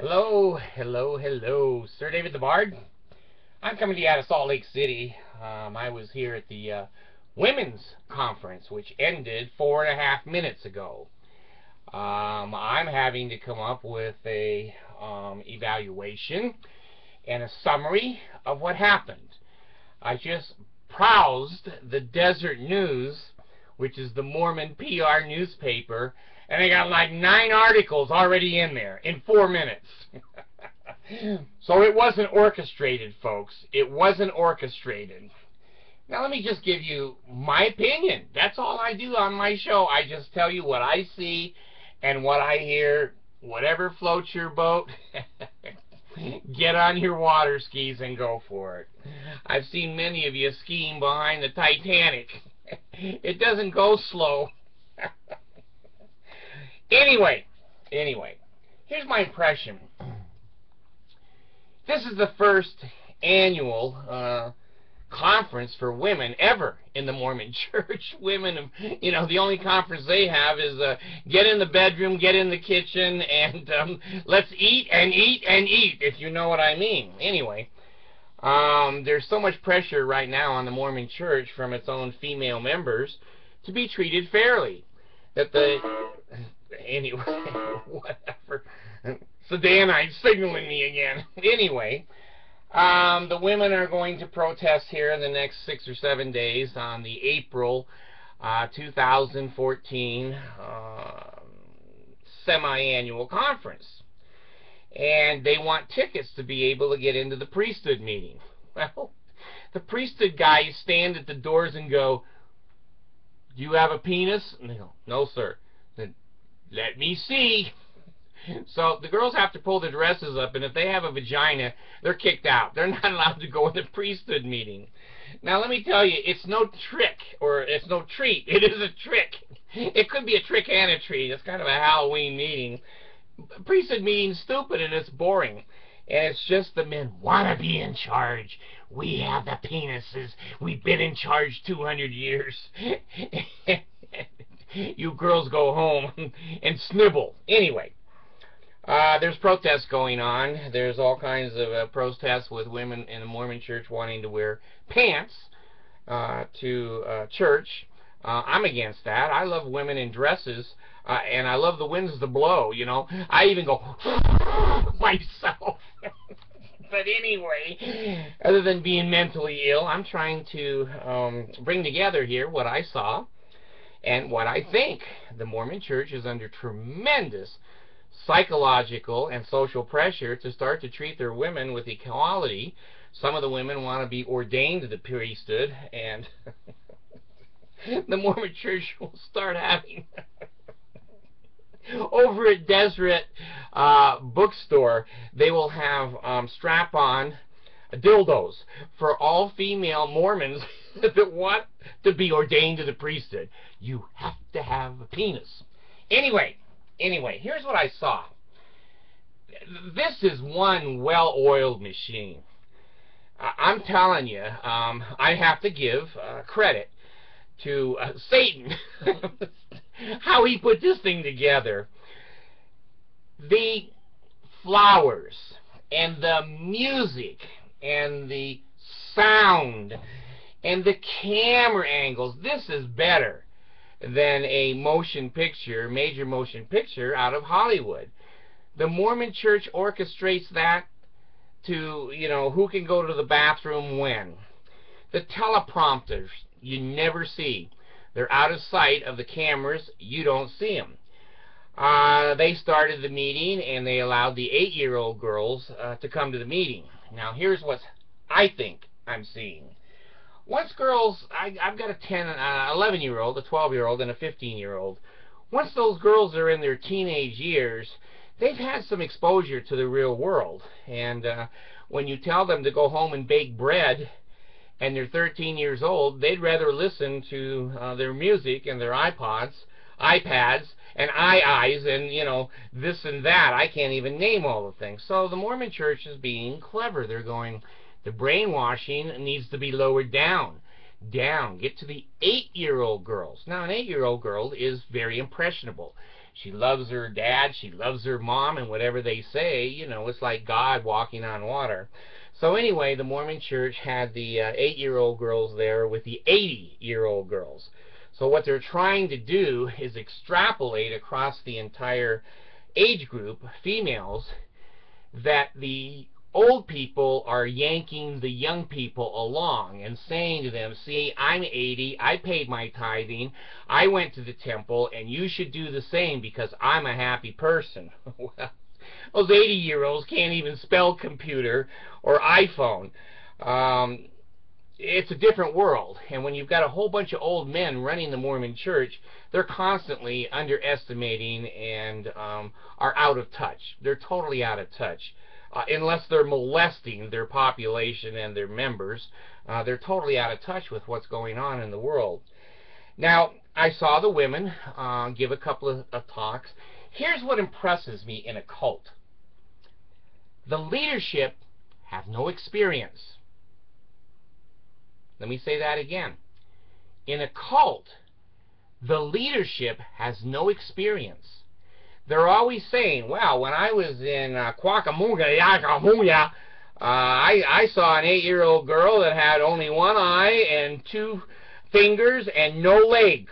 Hello, hello, hello. Sir David the Bard. I'm coming to you out of Salt Lake City. I was here at the women's conference, which ended 4.5 minutes ago. I'm having to come up with a evaluation and a summary of what happened. I just browsed the Desert News, which is the Mormon PR newspaper, and I got like 9 articles already in there in 4 minutes. So it wasn't orchestrated, folks. It wasn't orchestrated. Now let me just give you my opinion. That's all I do on my show. I just tell you what I see and what I hear. Whatever floats your boat, get on your water skis and go for it. I've seen many of you skiing behind the Titanic. It doesn't go slow. Anyway, here's my impression. This is the first annual conference for women ever in the Mormon Church. Women, the only conference they have is get in the bedroom, get in the kitchen, and let's eat and eat and eat, if you know what I mean. Anyway, there's so much pressure right now on the Mormon Church from its own female members to be treated fairly. Anyway, whatever. Sedanite's signaling me again. Anyway, the women are going to protest here in the next 6 or 7 days on the April 2014 semi-annual conference. And they want tickets to be able to get into the priesthood meeting. Well, the priesthood guys stand at the doors and go, "Do you have a penis?" And they go, "No, sir." Then, "Let me see." So the girls have to pull their dresses up, and if they have a vagina, they're kicked out. They're not allowed to go in the priesthood meeting. Now let me tell you, it's no trick, or it's no treat. It is a trick. It could be a trick and a treat. It's kind of a Halloween meeting. Priesthood meeting's stupid and it's boring. And it's just the men want to be in charge. We have the penises. We've been in charge 200 years. You girls go home and snibble. Anyway. There's protests going on. There's all kinds of protests with women in the Mormon Church wanting to wear pants to church. I'm against that. I love women in dresses, and I love the winds to blow, I even go myself. But anyway, other than being mentally ill, I'm trying to bring together here what I saw and what I think. The Mormon Church is under tremendous psychological and social pressure to start to treat their women with equality. Some of the women want to be ordained to the priesthood, and the Mormon Church will start having over at Deseret bookstore, they will have strap-on dildos for all female Mormons that want to be ordained to the priesthood. You have to have a penis. Anyway, here's what I saw. This is one well-oiled machine. I'm telling you, I have to give credit to Satan, how he put this thing together. The flowers and the music and the sound and the camera angles, this is better than a major motion picture out of Hollywood. The Mormon Church orchestrates that to, who can go to the bathroom when. The teleprompters, you never see. They're out of sight of the cameras. You don't see them. They started the meeting, and they allowed the 8-year-old girls to come to the meeting. Now, here's what I think I'm seeing. Once girls, I've got a 11-year-old, a 12-year-old, and a 15-year-old. Once those girls are in their teenage years, they've had some exposure to the real world. And when you tell them to go home and bake bread, and they're 13 years old, they'd rather listen to their music and their iPads, and i's, and, this and that. I can't even name all the things. So the Mormon Church is being clever. They're going, the brainwashing needs to be lowered down. Get to the 8-year-old girls. Now, an 8-year-old girl is very impressionable. She loves her dad, she loves her mom, and whatever they say, you know, it's like God walking on water. So anyway, the Mormon church had the 8-year-old girls there with the 80-year-old girls. So what they're trying to do is extrapolate across the entire age group, females, that the old people are yanking the young people along and saying to them, see, I'm 80, I paid my tithing, I went to the temple, and you should do the same because I'm a happy person. Well, those 80-year-olds can't even spell computer or iPhone. It's a different world, and when you've got a whole bunch of old men running the Mormon church, they're constantly underestimating and are out of touch. They're totally out of touch. Unless they're molesting their population and their members, they're totally out of touch with what's going on in the world. Now, I saw the women give a couple of talks. Here's what impresses me in a cult. The leadership have no experience. Let me say that again. In a cult, the leadership has no experience. They're always saying, well, when I was in Quackamunga, Yakamuya, I saw an 8-year-old girl that had only one eye and 2 fingers and no legs.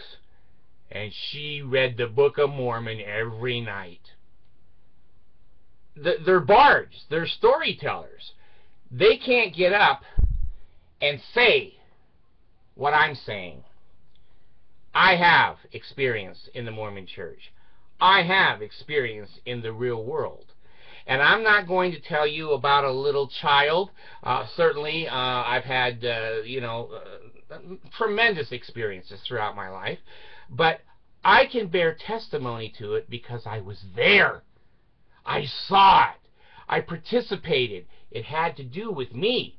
And she read the Book of Mormon every night. They're bards. They're storytellers. They can't get up and say what I'm saying. I have experience in the Mormon church. I have experience in the real world. And I'm not going to tell you about a little child. Certainly, I've had, tremendous experiences throughout my life. But I can bear testimony to it because I was there. I saw it. I participated. It had to do with me.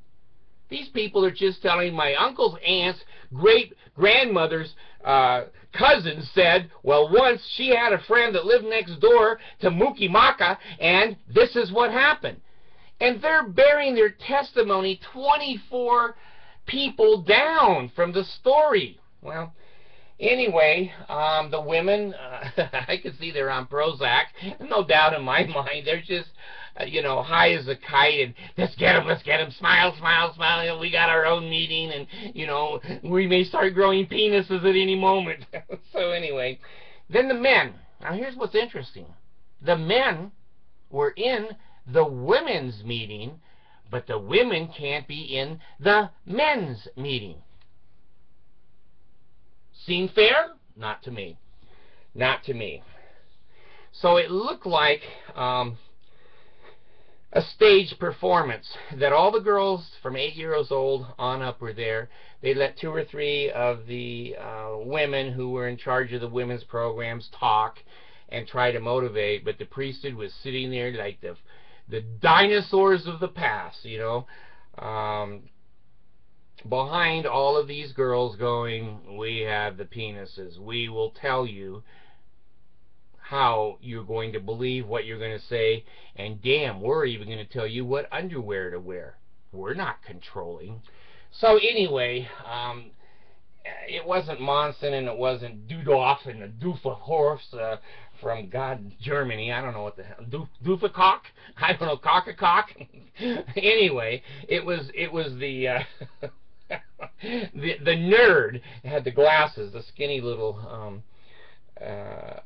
These people are just telling my uncles, aunts, great-grandmothers, cousins said, well, once she had a friend that lived next door to Mukimaka, and this is what happened. And they're bearing their testimony 24 people down from the story. Well, anyway, the women, I can see they're on Prozac. No doubt in my mind. They're just, high as a kite, and let's get them, smile, smile, smile, we got our own meeting, and, we may start growing penises at any moment. So anyway, then the men. Now here's what's interesting. The men were in the women's meeting, but the women can't be in the men's meeting. Seem fair? Not to me. Not to me. So it looked like a stage performance that all the girls from 8 years old on up were there. They let 2 or 3 of the women who were in charge of the women's programs talk and try to motivate, but the priesthood was sitting there like the dinosaurs of the past, behind all of these girls going, we have the penises. We will tell you how you're going to believe what you're going to say, and damn, we're even going to tell you what underwear to wear. We're not controlling. So anyway, it wasn't Monson, and it wasn't Dudolf and the Doofahorse from Germany. I don't know what the hell, Doofacock? I don't know, Cockacock? Anyway, it was the the nerd had the glasses, the skinny little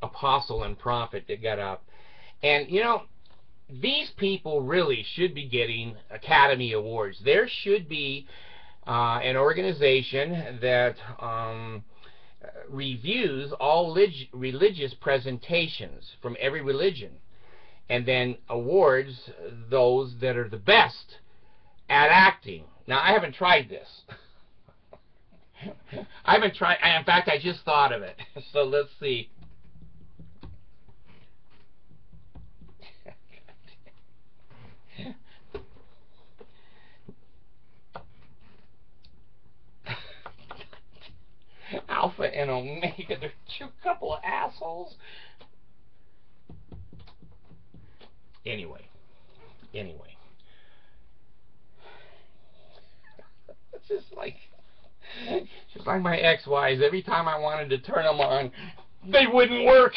apostle and prophet that got up. And these people really should be getting Academy Awards. There should be an organization that reviews all religious presentations from every religion and then awards those that are the best at acting. Now, I haven't tried this. I haven't tried. In fact, I just thought of it. So let's see. Alpha and Omega. They're a couple of assholes. Anyway. It's just like my ex-wives. Every time I wanted to turn them on, they wouldn't work.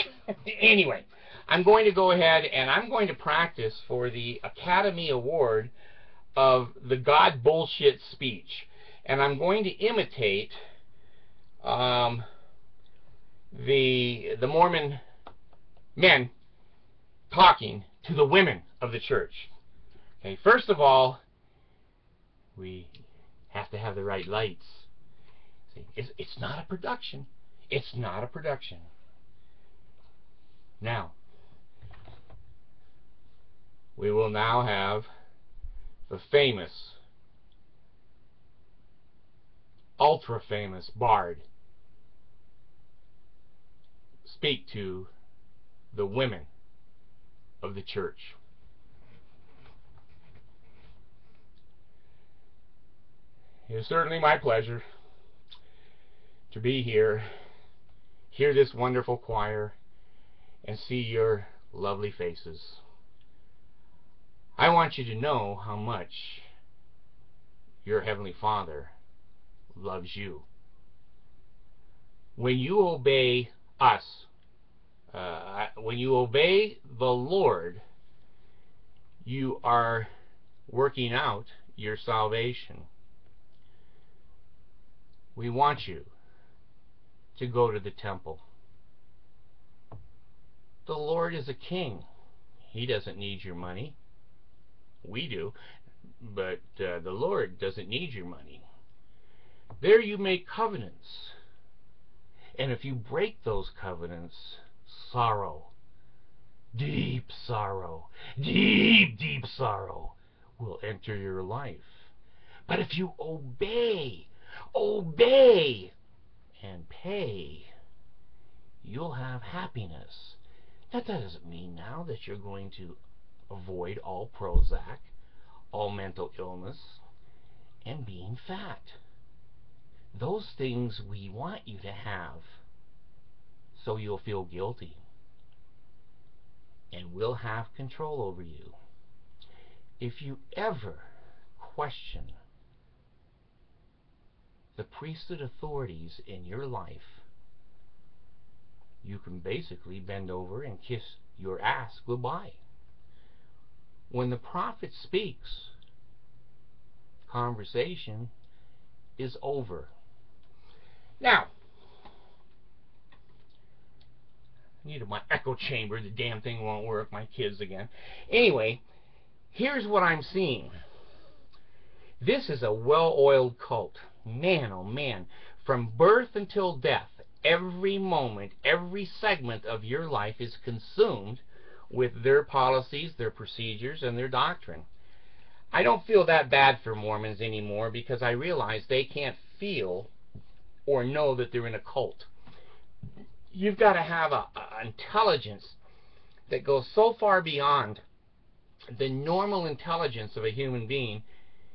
Anyway, I'm going to go ahead and I'm going to practice for the Academy Award of the God bullshit speech. And I'm going to imitate the Mormon men talking to the women of the church. Okay, first of all, we have to have the right lights. See, it's not a production. It's not a production. Now, we will now have the famous, ultra-famous bard speak to the women of the church. It is certainly my pleasure to be here, hear this wonderful choir, and see your lovely faces. I want you to know how much your Heavenly Father loves you. When you obey us, when you obey the Lord, you are working out your salvation. We want you to go to the temple. The Lord is a king. He doesn't need your money. We do, but the Lord doesn't need your money. There you make covenants. And if you break those covenants, sorrow, deep sorrow, deep sorrow will enter your life. But if you obey and pay, you'll have happiness. That doesn't mean now that you're going to avoid all Prozac, all mental illness, and being fat. Those things we want you to have so you'll feel guilty, and we'll have control over you. If you ever question the priesthood authorities in your life, you can basically bend over and kiss your ass goodbye. When the prophet speaks, conversation is over. Now, I needed my echo chamber. The damn thing won't work. My kids again. Anyway, here's what I'm seeing. This is a well-oiled cult. Man, oh man. From birth until death, every moment, every segment of your life is consumed with their policies, their procedures, and their doctrine. I don't feel that bad for Mormons anymore because I realize they can't feel or know that they're in a cult. You've got to have an intelligence that goes so far beyond the normal intelligence of a human being,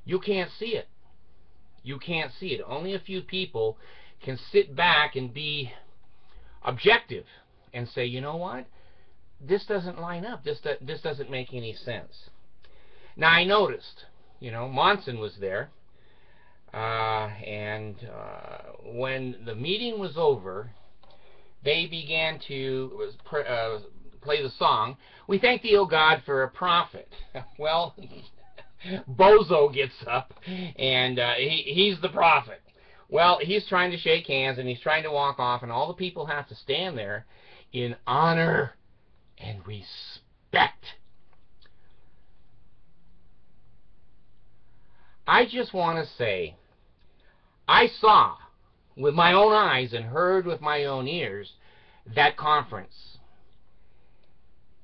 you can't see it. You can't see it. Only a few people can sit back and be objective and say, you know what? This doesn't line up. This doesn't make any sense. Now, I noticed, you know, Monson was there, and when the meeting was over, they began to play the song, "We thank thee, O God, for a prophet." Well, Bozo gets up, and he's the prophet. Well, he's trying to shake hands, and he's trying to walk off, and all the people have to stand there in honor and respect. I just want to say, I saw with my own eyes and heard with my own ears that conference.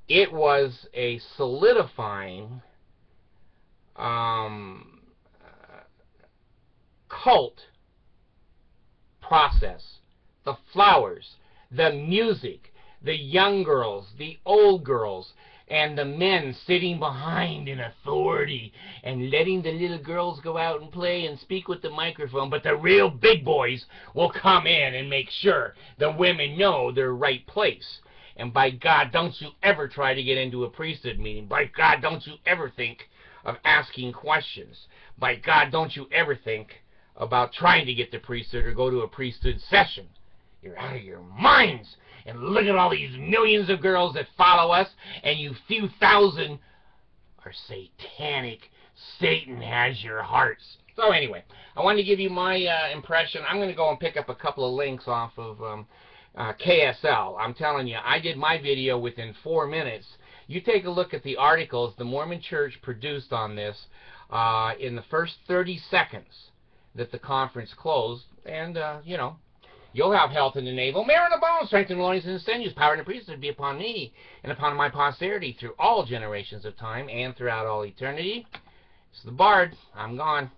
It was a solidifying cult process. The flowers, the music, the young girls, the old girls, and the men sitting behind in authority and letting the little girls go out and play and speak with the microphone, but the real big boys will come in and make sure the women know their right place. And by God, don't you ever try to get into a priesthood meeting. By God, don't you ever think of asking questions. By God, don't you ever think about trying to get the priesthood or go to a priesthood session. You're out of your minds. And look at all these millions of girls that follow us, and you few thousand are satanic. Satan has your hearts. So anyway, I wanted to give you my impression. I'm going to go and pick up a couple of links off of KSL. I'm telling you, I did my video within 4 minutes. You take a look at the articles the Mormon Church produced on this in the first 30 seconds that the conference closed, and, you know, you'll have health in the navel, marrow in the bones, strength in the loins and the sinews, power and the priesthood be upon me and upon my posterity through all generations of time and throughout all eternity. It's the Bard. I'm gone.